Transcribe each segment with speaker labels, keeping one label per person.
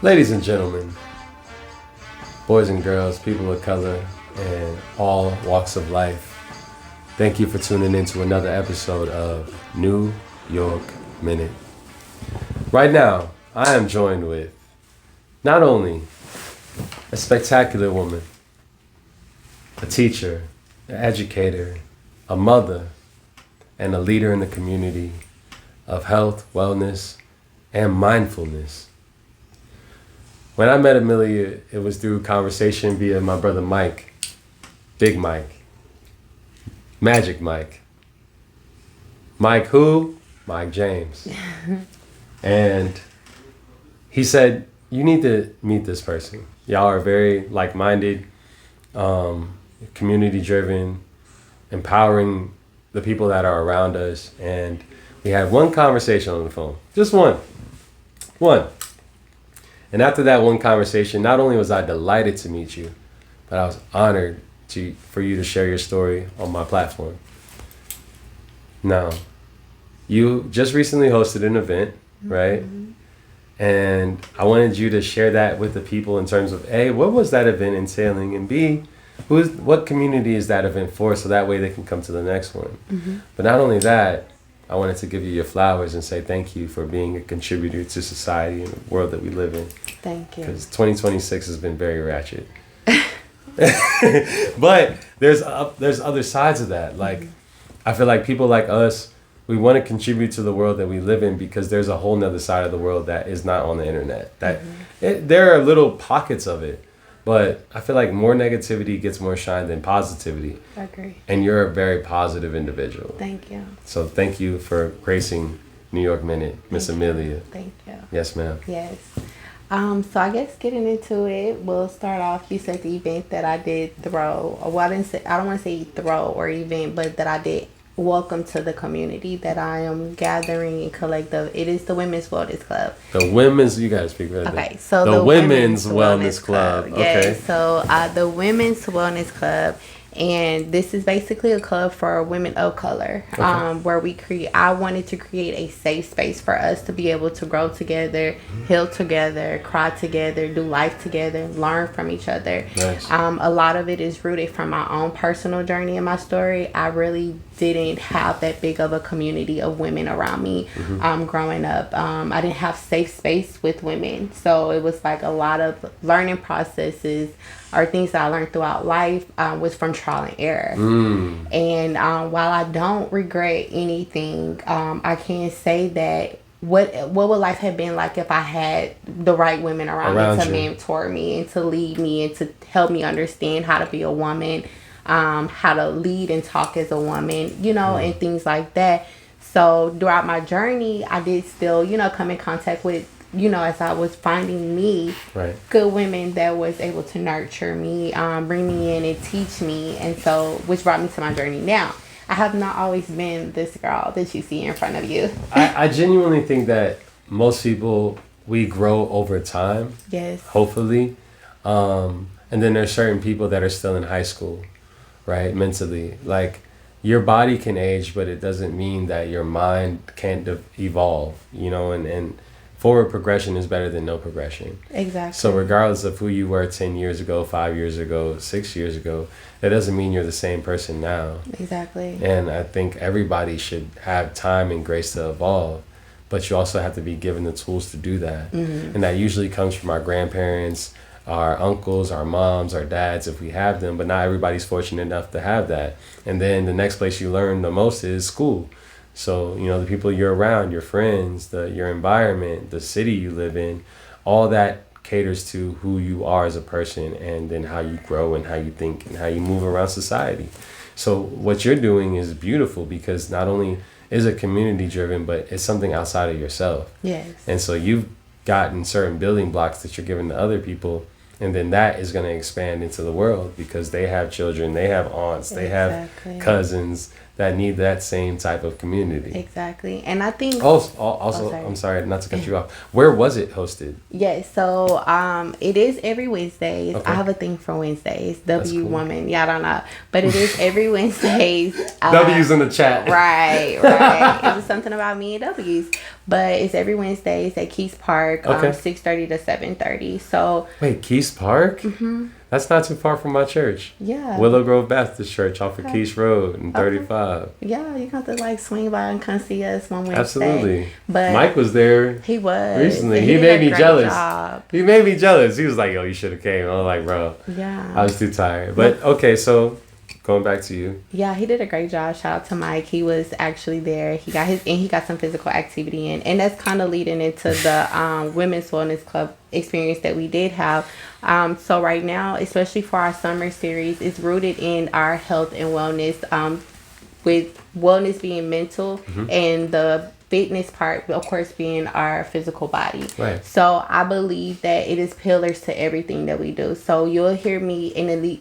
Speaker 1: Ladies and gentlemen, boys and girls, people of color, and all walks of life, thank you for tuning in to another episode of New York Minute. Right now, I am joined with not only a spectacular woman, a teacher, an educator, a mother, and a leader in the community of health, wellness, and mindfulness. When I met Amelia, it was through conversation via my brother Mike, Big Mike, Magic Mike. Mike who? Mike James. And he said, you need to meet this person. Y'all are very like-minded, community-driven, empowering the people that are around us. And we had one conversation on the phone, just one. And after that one conversation, not only was I delighted to meet you, but I was honored for you to share your story on my platform. Now, you just recently hosted an event, right? Mm-hmm. And I wanted you to share that with the people in terms of A, what was that event entailing? And B, what community is that event for? So that way they can come to the next one. Mm-hmm. But not only that, I wanted to give you your flowers and say thank you for being a contributor to society and the world that we live in.
Speaker 2: Thank you.
Speaker 1: Because 2026 has been very ratchet. But there's other sides of that. Like, I feel like people like us, we want to contribute to the world that we live in because there's a whole nother side of the world that is not on the internet. There are little pockets of it, but I feel like more negativity gets more shine than positivity.
Speaker 2: I agree.
Speaker 1: And you're a very positive individual.
Speaker 2: Thank you.
Speaker 1: So thank you for gracing New York Minute, Miss Amelia.
Speaker 2: Thank you.
Speaker 1: Yes, ma'am.
Speaker 2: Yes. So I guess getting into it, we'll start off. You said the event that I did throw. Well, I don't want to say throw or event, but that I did welcome to the community that I am gathering and collective. It is the Women's Wellness Club.
Speaker 1: You gotta speak for that.
Speaker 2: Okay, so
Speaker 1: the Women's Wellness Club. Okay.
Speaker 2: Yes, so the Women's Wellness Club. And this is basically a club for women of color, where I wanted to create a safe space for us to be able to grow together, heal together, cry together, do life together, learn from each other.
Speaker 1: Nice.
Speaker 2: A lot of it is rooted from my own personal journey and my story. I really didn't have that big of a community of women around me growing up. I didn't have safe space with women. So it was like a lot of learning processes or things that I learned throughout life was from trial and error. And while I don't regret anything, I can say that what would life have been like if I had the right women around me to mentor me and to lead me and to help me understand how to be a woman, how to lead and talk as a woman, and things like that. So throughout my journey, I did still, come in contact with, as I was finding me, good women that was able to nurture me, bring me in and teach me. And so, which brought me to my journey now. I have not always been this girl that you see in front of you.
Speaker 1: I genuinely think that most people, we grow over time.
Speaker 2: Yes.
Speaker 1: Hopefully. And then there's certain people that are still in high school, right? Mentally. Like, your body can age, but it doesn't mean that your mind can't evolve, and forward progression is better than no progression.
Speaker 2: Exactly.
Speaker 1: So regardless of who you were 10 years ago, 5 years ago, 6 years ago, that doesn't mean you're the same person now.
Speaker 2: Exactly.
Speaker 1: And I think everybody should have time and grace to evolve, but you also have to be given the tools to do that. And that usually comes from our grandparents, our uncles, our moms, our dads, if we have them, but not everybody's fortunate enough to have that. And then the next place you learn the most is school. So, the people you're around, your friends, your environment, the city you live in, all that caters to who you are as a person and then how you grow and how you think and how you move around society. So what you're doing is beautiful because not only is it community driven, but it's something outside of yourself.
Speaker 2: Yes.
Speaker 1: And so you've gotten certain building blocks that you're giving to other people. And then that is going to expand into the world because they have children, they have aunts, they have cousins, that need that same type of community.
Speaker 2: Exactly. And I think
Speaker 1: Also,
Speaker 2: sorry.
Speaker 1: I'm sorry not to cut you off. Where was it hosted?
Speaker 2: yes, so it is every Wednesdays.
Speaker 1: Okay.
Speaker 2: I have a thing for Wednesdays.
Speaker 1: That's
Speaker 2: W
Speaker 1: cool.
Speaker 2: woman. Yeah, I don't know. But it is every Wednesdays.
Speaker 1: W's in the chat.
Speaker 2: Right. It was something about me and W's. But it's every Wednesdays at Keys Park,
Speaker 1: Okay.
Speaker 2: 6:30 to 7:30. So
Speaker 1: Wait, Keys Park? Mm-hmm. That's not too far from my church.
Speaker 2: yeah.
Speaker 1: Willow Grove Baptist Church off of
Speaker 2: Okay.
Speaker 1: Keys Road and 35.
Speaker 2: Yeah, you got to like swing by and come see us one Wednesday.
Speaker 1: Absolutely.
Speaker 2: But
Speaker 1: Mike was there
Speaker 2: he was
Speaker 1: recently.
Speaker 2: and
Speaker 1: He
Speaker 2: did
Speaker 1: made
Speaker 2: a
Speaker 1: me
Speaker 2: great
Speaker 1: jealous.
Speaker 2: job.
Speaker 1: He made me jealous. He was like, yo, you should have came. I was like, bro, I
Speaker 2: Yeah.
Speaker 1: was too tired. But okay, so going back to you.
Speaker 2: Yeah, he did a great job. Shout out to Mike. He was actually there. He got some physical activity in, and that's kind of leading into the Women's Wellness Club experience that we did have. So right now, especially for our summer series, it's rooted in our health and wellness. With wellness being mental and the fitness part, of course, being our physical body.
Speaker 1: Right.
Speaker 2: So I believe that it is pillars to everything that we do. So you'll hear me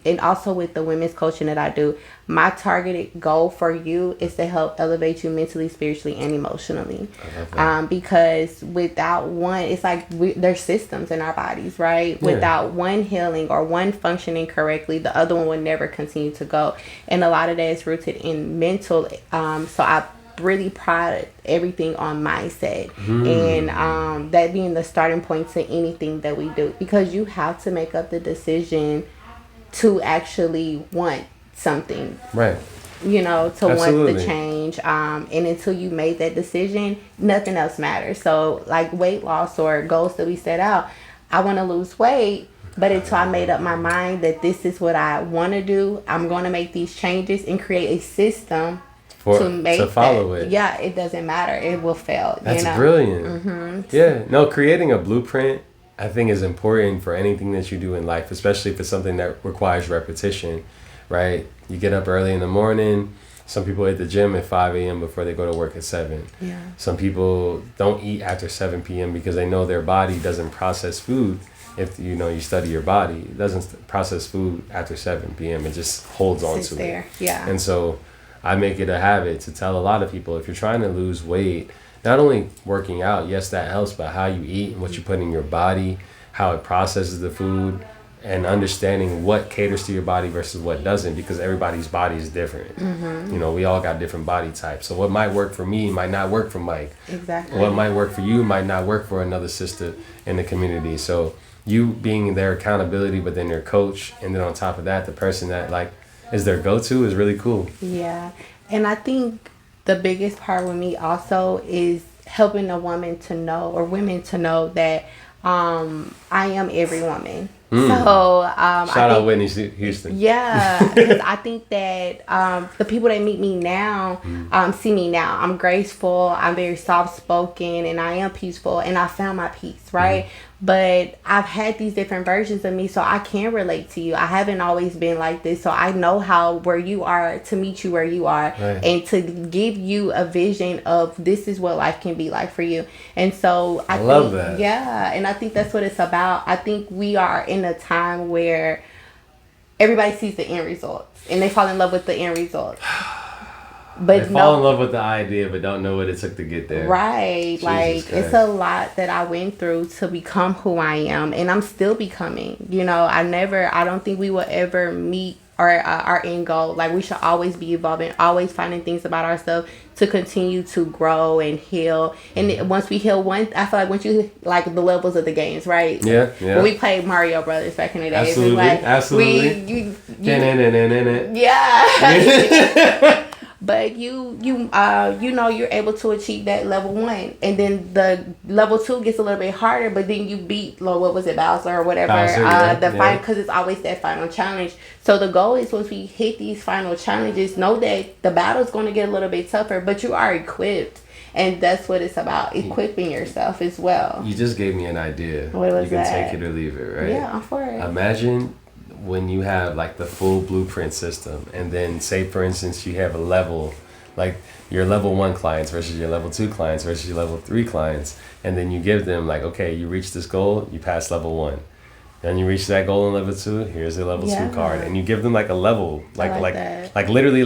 Speaker 2: and also with the women's coaching that I do, my targeted goal for you is to help elevate you mentally, spiritually, and emotionally.
Speaker 1: I love that.
Speaker 2: Because without one, it's like there's systems in our bodies, right?
Speaker 1: Yeah.
Speaker 2: Without one healing or one functioning correctly, the other one will never continue to go. And a lot of that is rooted in mental. So I really pride everything on mindset and that being the starting point to anything that we do, because you have to make up the decision to actually want something,
Speaker 1: Right.
Speaker 2: you know, to want
Speaker 1: Absolutely.
Speaker 2: the change, and until you made that decision, nothing else matters. So like weight loss or goals that we set out, I want to lose weight, but until I made up my mind that this is what I want to do, I'm going to make these changes and create a system to
Speaker 1: follow
Speaker 2: that.
Speaker 1: it.
Speaker 2: Yeah, it doesn't matter. It will fail.
Speaker 1: That's
Speaker 2: you know?
Speaker 1: brilliant. Yeah. No, creating a blueprint, I think, is important for anything that you do in life, especially if it's something that requires repetition, right? You get up early in the morning. Some people hit the gym at 5 a.m. before they go to work at 7.
Speaker 2: Yeah.
Speaker 1: Some people don't eat after 7 p.m. because they know their body doesn't process food. If you study your body, it doesn't process food after 7 p.m. It just holds on
Speaker 2: Sits
Speaker 1: to
Speaker 2: there.
Speaker 1: it.
Speaker 2: Yeah.
Speaker 1: And so I make it a habit to tell a lot of people, if you're trying to lose weight, not only working out, yes, that helps, but how you eat and what you put in your body, how it processes the food, and understanding what caters to your body versus what doesn't, because everybody's body is different. We all got different body types. So what might work for me might not work for Mike.
Speaker 2: Exactly.
Speaker 1: What might work for you might not work for another sister in the community. So you being their accountability, but then their coach, and then on top of that, the person that is their go-to is really cool.
Speaker 2: Yeah. And I think the biggest part with me also is helping a woman to know, or women to know, that I am every woman. So
Speaker 1: Shout out Whitney Houston.
Speaker 2: Yeah, because I think that the people that meet me now see me now. I'm graceful, I'm very soft-spoken, and I am peaceful, and I found my peace, right? But I've had these different versions of me, so I can relate to you. I haven't always been like this, so I know where you are, to meet you where you are,
Speaker 1: Right.
Speaker 2: and to give you a vision of this is what life can be like for you. And so I
Speaker 1: love
Speaker 2: think,
Speaker 1: that.
Speaker 2: yeah, and I think that's what it's about. I think we are in a time where everybody sees the end results and they fall in love with the end results. But
Speaker 1: They fall in love with the idea, but don't know what it took to get there.
Speaker 2: right,
Speaker 1: Jesus
Speaker 2: like
Speaker 1: Christ.
Speaker 2: it's a lot that I went through to become who I am, and I'm still becoming. I don't think we will ever meet our end goal. Like, we should always be evolving, always finding things about ourselves to continue to grow and heal. And once we heal one, I feel like once you like the levels of the games, right?
Speaker 1: Yeah.
Speaker 2: When we played Mario Brothers back in the days,
Speaker 1: Absolutely,
Speaker 2: it's like
Speaker 1: absolutely.
Speaker 2: yeah. But you're able to achieve that level 1, and then the level 2 gets a little bit harder. But then you beat, what was it, Bowser or whatever? Fight, because it's always that final challenge. So the goal is, once we hit these final challenges, know that the battle's going to get a little bit tougher, but you are equipped, and that's what it's about, equipping yourself as well.
Speaker 1: You just gave me an idea.
Speaker 2: What was
Speaker 1: you can
Speaker 2: that?
Speaker 1: take it or leave it, right?
Speaker 2: Yeah, I'm for it.
Speaker 1: Imagine when you have the full blueprint system, and then say, for instance, you have a level, like your level 1 clients versus your level 2 clients versus your level 3 clients, and then you give them okay, you reach this goal, you pass level 1. Then you reach that goal in level 2, here's the level 2 card, and you give them a level,
Speaker 2: I like that.
Speaker 1: literally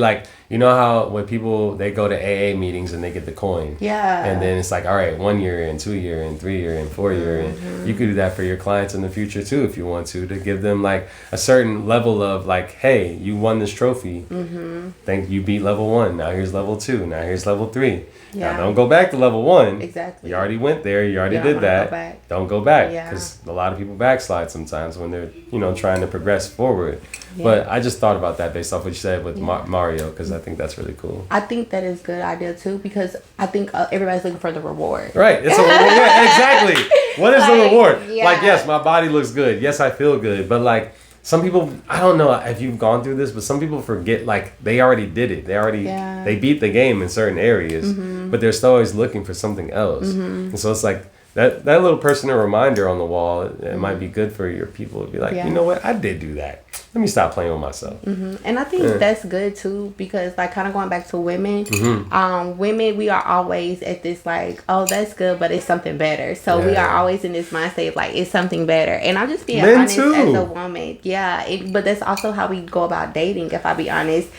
Speaker 1: You know how when people, they go to AA meetings and they get the coin.
Speaker 2: Yeah.
Speaker 1: And then it's like, all right, 1 year and 2 year and 3 year and 4 year. And you could do that for your clients in the future too, if you want to give them like a certain level of like, hey, you won this trophy. Thank you, beat level 1. Now here's level 2. Now here's level 3.
Speaker 2: Yeah.
Speaker 1: Now don't go back to level 1.
Speaker 2: Exactly.
Speaker 1: You already went there. You already did that. Don't go back. Because a lot of people backslide sometimes when they're, trying to progress forward. Yeah. But I just thought about that based off what you said with Mario, because I think that's really cool.
Speaker 2: I think that is a good idea too, because I think everybody's looking for the reward.
Speaker 1: Right. It's a reward. Yeah, exactly. What is the reward? Yeah. Like, yes, my body looks good. Yes, I feel good. But like, some people, I don't know if you've gone through this, but some people forget, like, they already did it. They beat the game in certain areas, but they're still always looking for something else. And so it's like, that little personal reminder on the wall, it might be good for your people to be like, you know what, I did do that. Let me stop playing with myself.
Speaker 2: And I think that's good too, because like kind of going back to women, women, we are always at this like, oh, that's good, but it's something better. So we are always in this mindset of like, it's something better. And I'm just being honest as a woman. Yeah. But that's also how we go about dating. If I be honest,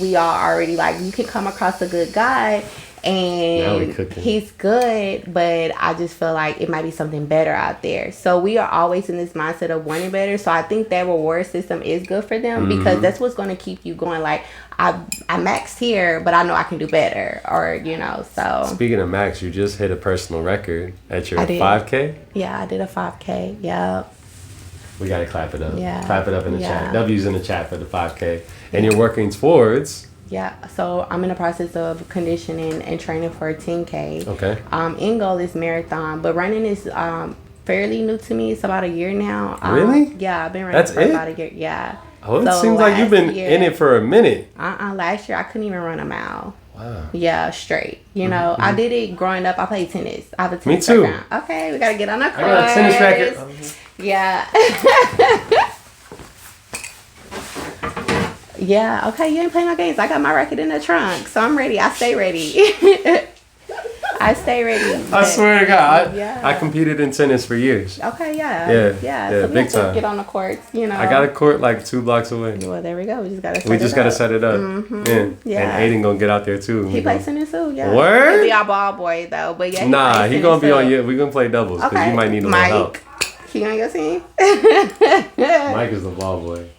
Speaker 2: we are already like, you can come across a good guy and he's good, but I just feel like it might be something better out there. So we are always in this mindset of wanting better. So I think that reward system is good for them, because that's what's going to keep you going. Like, I maxed here, but I know I can do better, or so.
Speaker 1: Speaking of max, you just hit a personal record at your 5K.
Speaker 2: Yeah, I did a 5K. Yeah.
Speaker 1: We gotta clap it up.
Speaker 2: Yeah.
Speaker 1: Clap it up in the chat. W's in the chat for the 5K, and you're working towards.
Speaker 2: Yeah, so I'm in the process of conditioning and training for a 10K.
Speaker 1: Okay.
Speaker 2: End goal is marathon, but running is fairly new to me. It's about a year now.
Speaker 1: Really?
Speaker 2: Yeah, I've been running for about a year. Yeah.
Speaker 1: Oh, it seems like you've been in it for a minute.
Speaker 2: Last year I couldn't even run a mile.
Speaker 1: Wow.
Speaker 2: Yeah, straight. I did it growing up. I played tennis. I have a tennis background. Okay, we gotta get on our course.
Speaker 1: I got a tennis racket.
Speaker 2: Yeah. Yeah, okay, you ain't playing no games. I got my racket in the trunk, so I'm ready. I stay ready. I stay ready.
Speaker 1: I swear to God, I competed in tennis for years.
Speaker 2: Okay, yeah. So we
Speaker 1: big
Speaker 2: have
Speaker 1: time.
Speaker 2: to get on the courts,
Speaker 1: I got a court like 2 blocks away.
Speaker 2: Well, there we go. We just gotta set it
Speaker 1: up. And Aiden gonna get out there too.
Speaker 2: He plays tennis too, yeah.
Speaker 1: Word?
Speaker 2: He'll be our ball boy though, but yeah.
Speaker 1: Nah, he gonna be on you. We gonna play doubles, because you might need a little help.
Speaker 2: He on your team?
Speaker 1: Mike is the ball boy.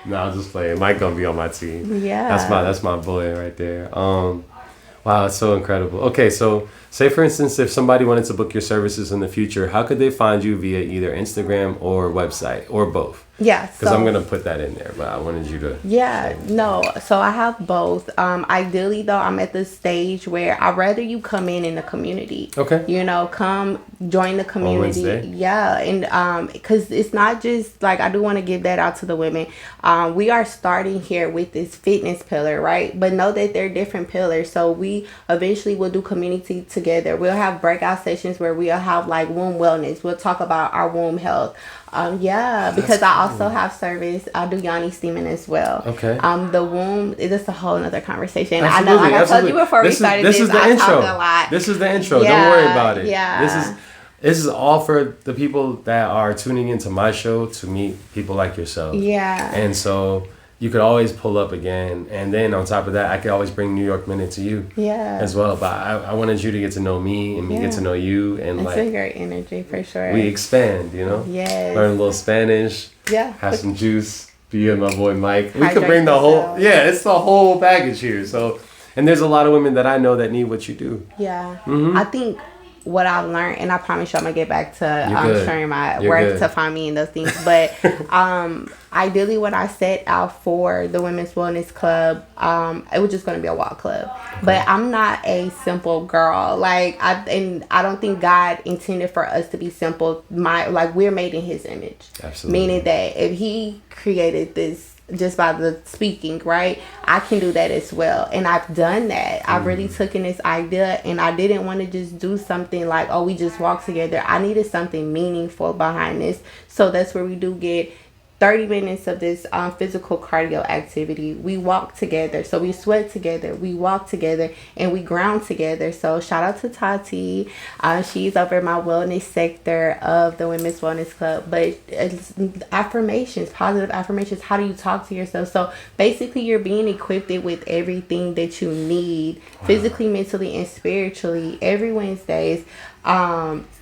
Speaker 1: No, I'll just play. Mike gonna be on my team.
Speaker 2: Yeah.
Speaker 1: That's my boy right there. Wow, it's so incredible. Okay, so say for instance, if somebody wanted to book your services in the future, how could they find you via either Instagram or website, or both?
Speaker 2: Yeah.
Speaker 1: Because I'm gonna put that in there, but I wanted you to.
Speaker 2: Yeah, no. So I have both. Ideally, though, I'm at the stage where I'd rather you come in the community.
Speaker 1: Okay.
Speaker 2: Come join the community. Yeah, and because it's not just like, I do want to give that out to the women. We are starting here with this fitness pillar, right? But know that they're different pillars. So we eventually will do community together. We'll have breakout sessions where we'll have like womb wellness. We'll talk about our womb health. Because I also have service. I do yoni steaming as well.
Speaker 1: Okay.
Speaker 2: The womb is just a whole other conversation.
Speaker 1: Absolutely,
Speaker 2: I know, like I told you before we started this, I talk a lot.
Speaker 1: This is the intro. Don't worry about it. Yeah. This is all for the people that are tuning into my show to meet people like yourself. Yeah. And so you could always pull up again, and then on top of that, I could always bring New York Minute to you. Yeah. As well, but I wanted you to get to know me, and me get to know you, and
Speaker 2: it's a great energy for sure.
Speaker 1: We expand, Yes. Learn a little Spanish. Yeah. Have some juice. Be with my boy Mike. We could bring the whole. Yeah, it's the whole package here. So, and there's a lot of women that I know that need what you do.
Speaker 2: Yeah. I think what I've learned, and I promise you I'm gonna get back to sharing my work to find me in those things, but ideally what I set out for the Women's Wellness Club, it was just gonna be a walk club. But I'm not a simple girl. Like I don't think God intended for us to be simple. We're made in His image. Absolutely. Meaning that if He created this just by the speaking, right, I can do that as well. And I've done that. I really took in this idea, and I didn't want to just do something like, we just walk together. I needed something meaningful behind this. So that's where we do get 30 minutes of this physical cardio activity. We walk together. So we sweat together, we walk together, and we ground together. So shout out to Tati. She's over my wellness sector of the Women's Wellness Club. But it's affirmations, positive affirmations. How do you talk to yourself? So basically, you're being equipped with everything that you need, physically, mentally, and spiritually, every Wednesdays.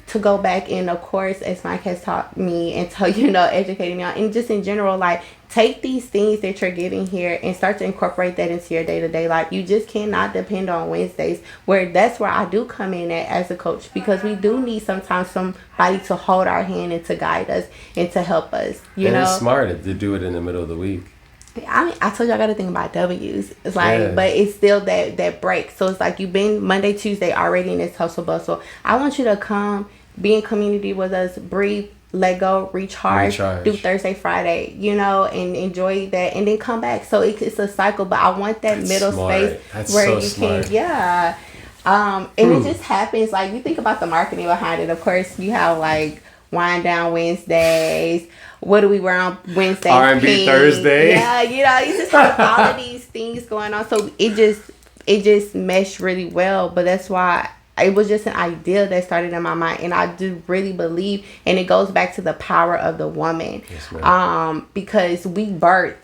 Speaker 2: To go back, and of course, as Mike has taught me and educating me on, and just in general, like, take these things that you're getting here and start to incorporate that into your day-to-day life. You just cannot depend on Wednesdays, where that's where I do come in at as a coach, because we do need sometimes somebody to hold our hand and to guide us and to help us. It's
Speaker 1: smart to do it in the middle of the week.
Speaker 2: I told you I got to think about W's. It's like, but it's still that break. So it's like, you've been Monday, Tuesday already in this hustle bustle. I want you to come, be in community with us, breathe, let go, recharge. Do Thursday, Friday, and enjoy that, and then come back. So it's a cycle, but I want that middle space where you can, and it just happens. Like, you think about the marketing behind it. Of course, you have like Wind Down Wednesdays. What do we wear on Wednesday?
Speaker 1: R&B Thursday.
Speaker 2: Yeah, you just have all of these things going on. So it just meshed really well. But that's why it was just an idea that started in my mind. And I do really believe, and it goes back to the power of the woman.
Speaker 1: Yes,
Speaker 2: because we birth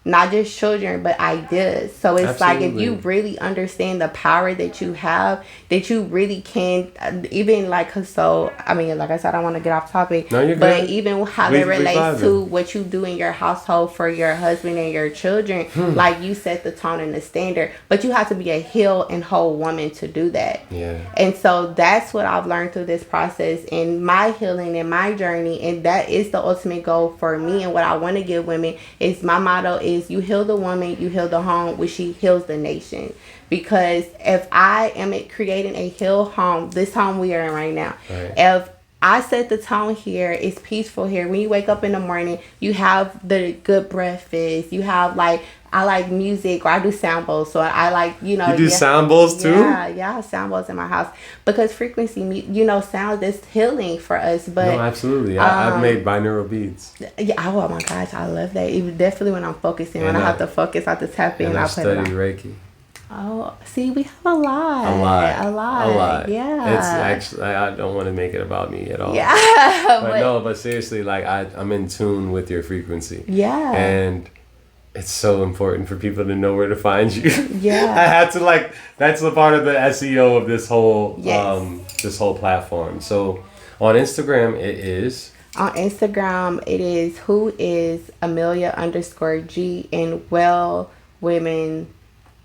Speaker 2: not just children, but ideas. So it's like, if you really understand the power that you have, that you really can, even like, so, I mean, like I said, I don't want to get off topic,
Speaker 1: no, you're
Speaker 2: but
Speaker 1: good.
Speaker 2: even how it relates to what you do in your household for your husband and your children, like, you set the tone and the standard, but you have to be a healed and whole woman to do that.
Speaker 1: Yeah.
Speaker 2: And so that's what I've learned through this process in my healing and my journey. And that is the ultimate goal for me. And what I want to give women is, my motto is, you heal the woman, you heal the home, which she heals the nation. Because if I am creating a healed home, this home we are in right now, if I set the tone here, it's peaceful here. When you wake up in the morning, you have the good breakfast. You have, like, I like music, or I do sound bowls. So I like,
Speaker 1: You do sound bowls too?
Speaker 2: Yeah, I have sound bowls in my house. Because frequency, sound is healing for us. But
Speaker 1: no, absolutely. I've made binaural beats.
Speaker 2: Yeah, oh my gosh, I love that. Even definitely when I'm focusing, when I have to focus, I have to tap in.
Speaker 1: And I study Reiki.
Speaker 2: Oh, see, we have a lot. Yeah.
Speaker 1: It's actually, I don't want to make it about me at all.
Speaker 2: Yeah.
Speaker 1: but seriously, like, I'm in tune with your frequency.
Speaker 2: Yeah.
Speaker 1: And it's so important for people to know where to find you.
Speaker 2: Yeah.
Speaker 1: I had to, like, that's the part of the SEO of this whole platform. So on Instagram
Speaker 2: it is who is Amelia_G, and Well Women.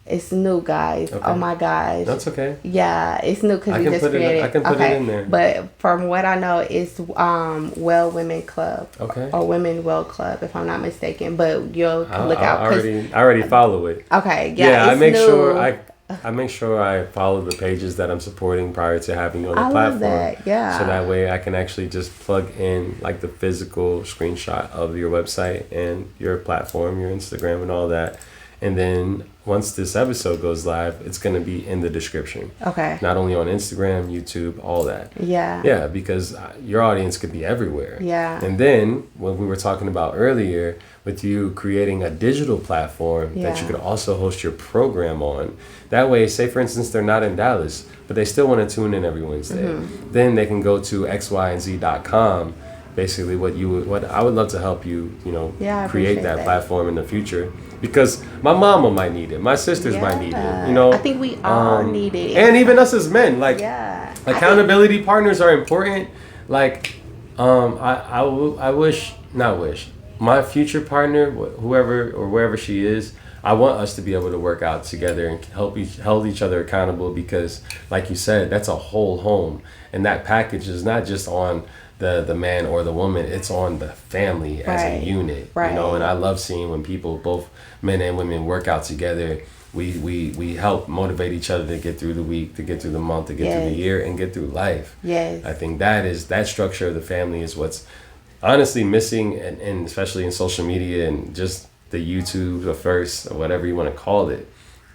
Speaker 2: It's new, guys. Okay. Oh my gosh.
Speaker 1: That's okay.
Speaker 2: Yeah, it's new because we just created.
Speaker 1: I can put it in there.
Speaker 2: But from what I know, it's Well Women Club.
Speaker 1: Okay.
Speaker 2: Or Women Well Club, if I'm not mistaken. But you'll look out.
Speaker 1: I already follow it.
Speaker 2: Okay. Yeah.
Speaker 1: I make sure I follow the pages that I'm supporting prior to having you on the platform.
Speaker 2: Love that. Yeah.
Speaker 1: So that way I can actually just plug in, like, the physical screenshot of your website and your platform, your Instagram, and all that. And then once this episode goes live, it's going to be in the description.
Speaker 2: Okay.
Speaker 1: Not only on Instagram, YouTube, all that.
Speaker 2: Yeah.
Speaker 1: Yeah, because your audience could be everywhere.
Speaker 2: Yeah.
Speaker 1: And then what we were talking about earlier, with you creating a digital platform that you could also host your program on. That way, say for instance, they're not in Dallas, but they still want to tune in every Wednesday. Then they can go to xyandz.com. Basically, what I would love to help you, create that platform in the future. Because my mama might need it. My sisters might need it.
Speaker 2: I think we all need it.
Speaker 1: And even us as men. Like, accountability partners are important. Like, my future partner, whoever or wherever she is, I want us to be able to work out together and hold each other accountable, because, like you said, that's a whole home. And that package is not just on the man or the woman, it's on the family as a unit. And I love seeing when people, both men and women, work out together. We help motivate each other to get through the week, to get through the month, to get through the year, and get through life. I think that structure of the family is what's honestly missing, and especially in social media and just the YouTube, the first, or whatever you want to call it.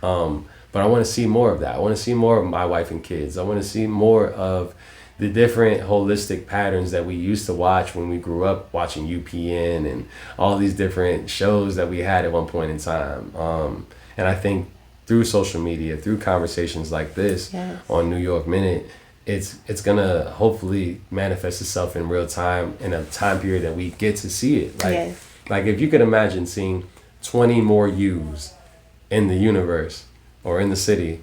Speaker 1: But I want to see more of that. I want to see more of my wife and kids. I want to see more of the different holistic patterns that we used to watch when we grew up watching UPN and all these different shows that we had at one point in time. And I think through social media, through conversations like this on New York Minute, it's gonna hopefully manifest itself in real time in a time period that we get to see it. Like if you could imagine seeing 20 more yous in the universe or in the city,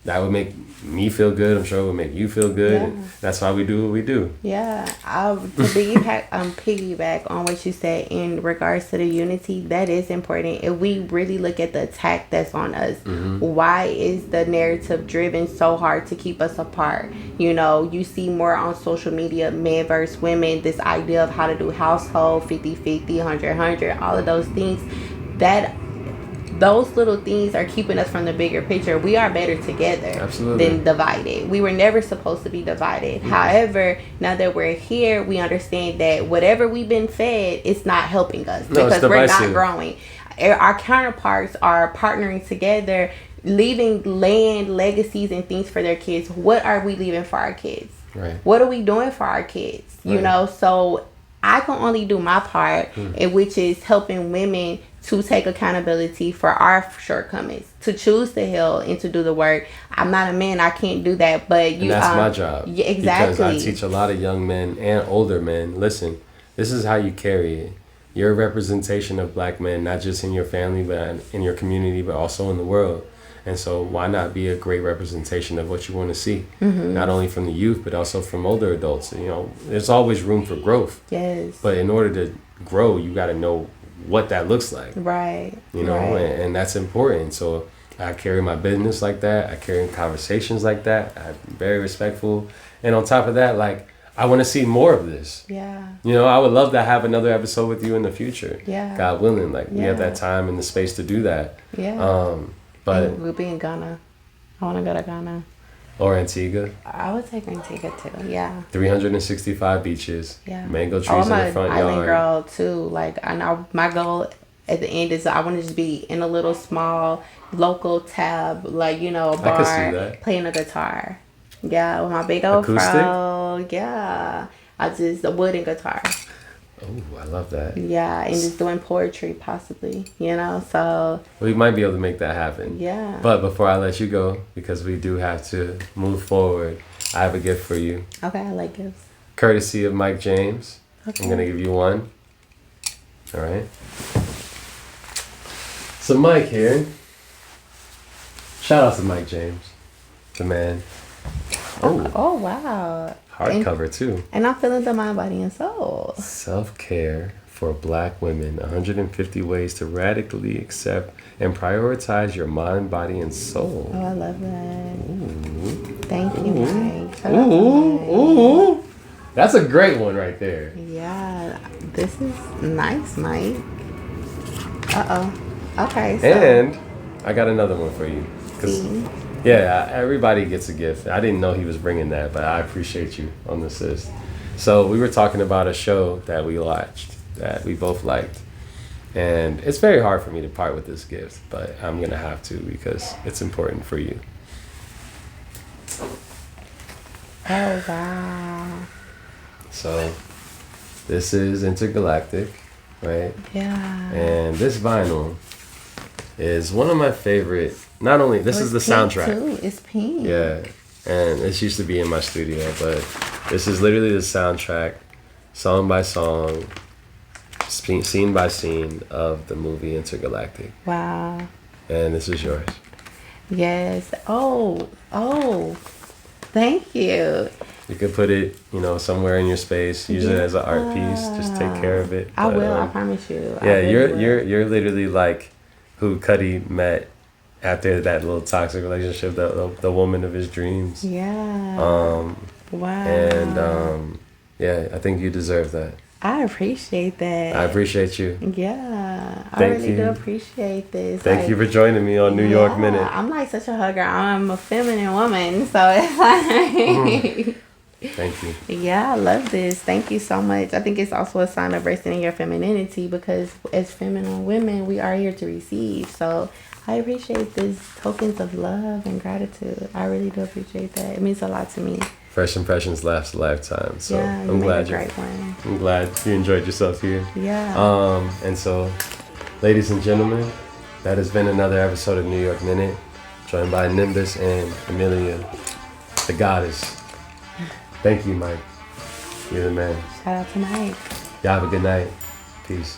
Speaker 1: that would make me feel good. I'm sure it would make you feel good. And that's why we do what we do.
Speaker 2: Yeah. To piggyback on what you said in regards to the unity, that is important. If we really look at the attack that's on us, why is the narrative driven so hard to keep us apart? You know, you see more on social media, men versus women, this idea of how to do household, 50-50, 100-100, all of those things. Those little things are keeping us from the bigger picture. We are better together than divided. We were never supposed to be divided. However, now that we're here, we understand that whatever we've been fed, it's not helping us because we're not growing. Our counterparts are partnering together, leaving land, legacies, and things for their kids. What are we leaving for our kids?
Speaker 1: Right.
Speaker 2: What are we doing for our kids? You know, so I can only do my part, which is helping women to take accountability for our shortcomings, to choose to heal and to do the work. I'm not a man, I can't do that, but
Speaker 1: and that's my job.
Speaker 2: Yeah, exactly.
Speaker 1: Because I teach a lot of young men and older men. Listen, this is how you carry it. You're a representation of black men, not just in your family, but in your community, but also in the world. And so why not be a great representation of what you want to see, not only from the youth, but also from older adults. You know, there's always room for growth.
Speaker 2: Yes.
Speaker 1: But in order to grow, you got to know what that looks like.
Speaker 2: Right.
Speaker 1: You know, and that's important. So I carry my business like that. I carry conversations like that. I'm very respectful. And on top of that, like, I want to see more of this.
Speaker 2: Yeah.
Speaker 1: You know, I would love to have another episode with you in the future.
Speaker 2: Yeah.
Speaker 1: God willing. Like, we have that time and the space to do that.
Speaker 2: Yeah.
Speaker 1: But
Speaker 2: and we'll be in Ghana. I want to go to Ghana.
Speaker 1: Or Antigua.
Speaker 2: I would take Antigua too. Yeah.
Speaker 1: 365 beaches. Yeah. Mango trees in the front yard.
Speaker 2: I'm an island girl too. Like, I know my goal at the end is I want to just be in a little small local tab, like, you know, a bar, playing a guitar. Yeah, with my big old fro. Yeah. A wooden guitar.
Speaker 1: Oh, I love that.
Speaker 2: Yeah, and just doing poetry possibly, you know, so.
Speaker 1: We might be able to make that happen.
Speaker 2: Yeah.
Speaker 1: But before I let you go, because we do have to move forward, I have a gift for you.
Speaker 2: Okay, I like gifts.
Speaker 1: Courtesy of Mike James.
Speaker 2: Okay.
Speaker 1: I'm going to give you one. All right. So Mike here. Shout out to Mike James, the man.
Speaker 2: Oh wow.
Speaker 1: Hardcover too.
Speaker 2: And I'm feeling the mind, body, and soul.
Speaker 1: Self-care for Black women. 150 ways to radically accept and prioritize your mind, body, and soul.
Speaker 2: Oh, I love that.
Speaker 1: Ooh.
Speaker 2: Thank you, Mike.
Speaker 1: Ooh. That's a great one right there.
Speaker 2: Yeah. This is nice, Mike. Okay. So.
Speaker 1: And I got another one for you. Yeah, everybody gets a gift. I didn't know he was bringing that, but I appreciate you on the assist. So we were talking about a show that we watched that we both liked. And it's very hard for me to part with this gift, but I'm going to have to because it's important for you.
Speaker 2: Oh, wow.
Speaker 1: So this is Intergalactic, right?
Speaker 2: Yeah.
Speaker 1: And this vinyl is one of my favorite. Not only this is the soundtrack.
Speaker 2: Too. It's pink.
Speaker 1: Yeah, and it used to be in my studio, but this is literally the soundtrack, song by song, scene by scene of the movie Intergalactic.
Speaker 2: Wow.
Speaker 1: And this is yours.
Speaker 2: Yes. Oh. Thank you.
Speaker 1: You could put it, somewhere in your space. Use it as an art piece. Just take care of it.
Speaker 2: I will. I promise you.
Speaker 1: Yeah, you're literally like who Cuddy met after that little toxic relationship, the woman of his dreams.
Speaker 2: Yeah. Wow.
Speaker 1: And yeah, I think you deserve that.
Speaker 2: I appreciate that.
Speaker 1: I appreciate you.
Speaker 2: Yeah. I really do appreciate this.
Speaker 1: Thank you for joining me on New York Minute.
Speaker 2: I'm like such a hugger. I'm a feminine woman, so it's like
Speaker 1: Thank you.
Speaker 2: Yeah, I love this. Thank you so much. I think it's also a sign of resting in your femininity because as feminine women, we are here to receive. So I appreciate these tokens of love and gratitude. I really do appreciate that. It means a lot to me.
Speaker 1: First impressions last a lifetime. So
Speaker 2: Yeah,
Speaker 1: I'm glad
Speaker 2: one.
Speaker 1: I'm glad you enjoyed yourself here.
Speaker 2: Yeah.
Speaker 1: And so, ladies and gentlemen, that has been another episode of New York Minute, joined by Nymbus and Amelia, the goddess. Thank you, Mike. You're the man.
Speaker 2: Shout out to Mike.
Speaker 1: Y'all have a good night. Peace.